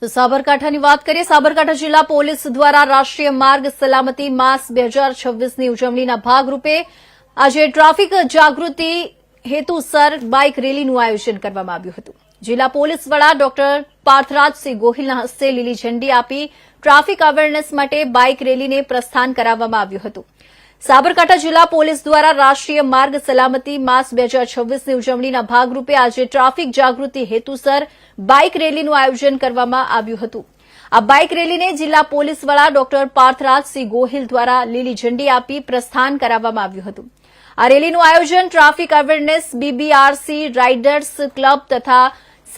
તો સાબરકાંઠાની વાત કરીએ. સાબરકાંઠા જિલ્લા પોલીસ દ્વારા રાષ્ટ્રીય માર્ગ સલામતી માસ 2026ની ઉજવણીના ભાગરૂપે આજે ટ્રાફિક જાગૃતિ હેતુસર બાઇક રેલીનું આયોજન કરવામાં આવ્યું હતું. જિલ્લા પોલીસ વડા ડોક્ટર પાર્થરાજસિંહ ગોહિલના હસ્તે લીલી ઝંડી આપી ટ્રાફિક અવેરનેસ માટે બાઇક રેલીને પ્રસ્થાન કરાવવામાં આવ્યું હતું. સાબરકાંઠા જિલ્લા પોલીસ દ્વારા રાષ્ટ્રીય માર્ગ સલામતી માસ 2026ની ઉજવણીના ભાગરૂપે આજે ટ્રાફિક જાગૃતિ હેતુસર બાઇક રેલીનું આયોજન કરવામાં આવ્યું હતું. આ બાઇક રેલીને જિલ્લા પોલીસ વડા ડોક્ટર પાર્થરાજસિંહ ગોહિલ દ્વારા લીલી ઝંડી આપી પ્રસ્થાન કરાવવામાં આવ્યું હતું. આ રેલીનું આયોજન ટ્રાફિક અવેરનેસ બીબીઆરસી રાઇડર્સ ક્લબ તથા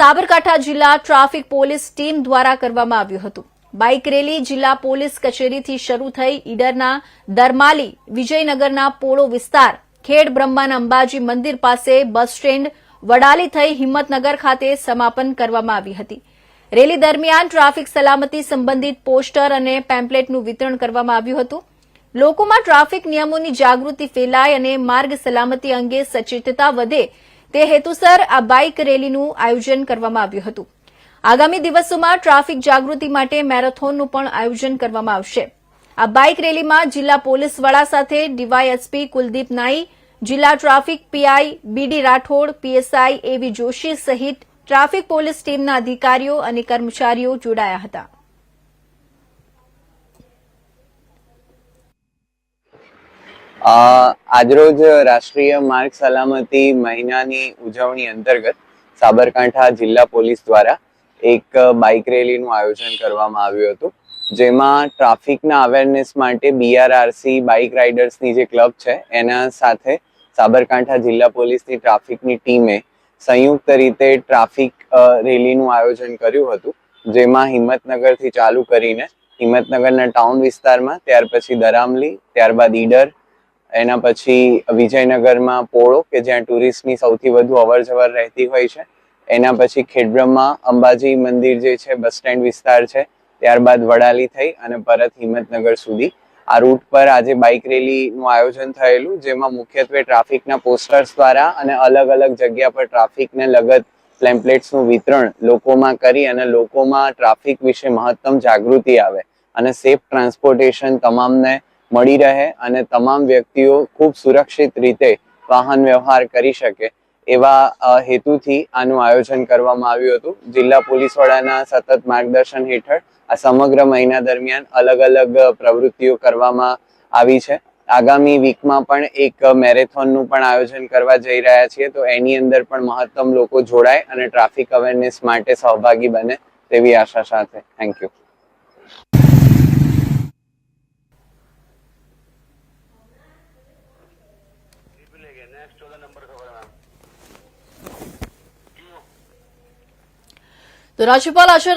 સાબરકાંઠા જિલ્લા ટ્રાફિક પોલીસ ટીમ દ્વારા કરવામાં આવ્યું હતું. બાઇક રેલી જિલ્લા પોલીસ કચેરીથી શરૂ થઈ ઈડરના દરમાલી, વિજયનગરના પોળો વિસ્તાર, ખેડ બ્રહ્માના અંબાજી મંદિર પાસે બસ સ્ટેન્ડ, વડાલી થઈ હિંમતનગર ખાતે સમાપન કરવામાં આવી હતી. રેલી દરમિયાન ટ્રાફિક સલામતી સંબંધિત પોસ્ટર અને પેમ્પલેટનું વિતરણ કરવામાં આવ્યું હતું. લોકોમાં ટ્રાફિક નિયમોની જાગૃતિ ફેલાય અને માર્ગ સલામતી અંગે સચેતતા વધે તે હેતુસર આ બાઇક રેલીનું આયોજન કરવામાં આવ્યું હતું. આગામી દિવસોમાં ટ્રાફિક જાગૃતિ માટે મેરેથોનનું પણ આયોજન કરવામાં આવશે. આ બાઇક રેલીમાં જિલ્લા પોલીસ વડા સાથે ડીવાયએસપી કુલદીપ નાઈ, જિલ્લા ટ્રાફિક પીઆઈ બીડી રાઠોડ, પીએસઆઈ એવી જોશી સહિત ટ્રાફિક પોલીસ ટીમના અધિકારીઓ અને કર્મચારીઓ જોડાયા હતા. આજરોજ રાષ્ટ્રીય માર્ગ સલામતી મહિનાની ઉજવણી અંતર્ગત સાબરકાંઠા જિલ્લા પોલીસ દ્વારા એક બાઇક રેલીનું આયોજન કરવામાં આવ્યું હતું, જેમાં ટ્રાફિકના અવેરનેસ માટે બીઆરઆરસી બાઇક રાઇડર્સની જે ક્લબ છે એના સાથે સાબરકાંઠા જિલ્લા પોલીસની ટ્રાફિકની ટીમે સંયુક્ત રીતે ટ્રાફિક રેલીનું આયોજન કર્યું હતું, જેમાં હિંમતનગરથી ચાલુ કરીને હિંમતનગરના ટાઉન વિસ્તારમાં, ત્યાર પછી દરામલી, ત્યારબાદ ઈડર, એના પછી વિજયનગરમાં પોળો કે જ્યાં ટુરિસ્ટની સૌથી વધુ અવરજવર રહેતી હોય છે, એના પછી ખેડબ્રહ્મા અંબાજી મંદિર જે છે બસ સ્ટેન્ડ વિસ્તાર છે, ત્યારબાદ વડાલી થઈ અને પરત હિંમતનગર સુધી આ રૂટ પર આજે બાઇક રેલીનું આયોજન થયેલું, જેમાં મુખ્યત્વે ટ્રાફિકના પોસ્ટર્સ દ્વારા અને અલગ અલગ જગ્યા પર ટ્રાફિકને લગત પેમ્પલેટ્સનું વિતરણ લોકોમાં કરી અને લોકોમાં ટ્રાફિક વિશે મહત્તમ જાગૃતિ આવે અને સેફ ટ્રાન્સપોર્ટેશન તમામને મળી રહે અને તમામ વ્યક્તિઓ ખૂબ સુરક્ષિત રીતે વાહન વ્યવહાર કરી શકે એવા હેતુથી આનું આયોજન કરવામાં આવ્યું હતું. જિલ્લા પોલીસ વડાના સતત માર્ગદર્શન હેઠળ આ સમગ્ર મહિના દરમિયાન અલગ અલગ પ્રવૃત્તિઓ કરવામાં આવી છે. આગામી વીકમાં પણ એક મેરેથોનનું પણ આયોજન કરવા જઈ રહ્યા છીએ, તો એની અંદર પણ મહત્તમ લોકો જોડાય અને ટ્રાફિક અવેરનેસ માટે સહભાગી બને તેવી આશા સાથે. Thank you. તો રાજ્યપાલ આચાર્ય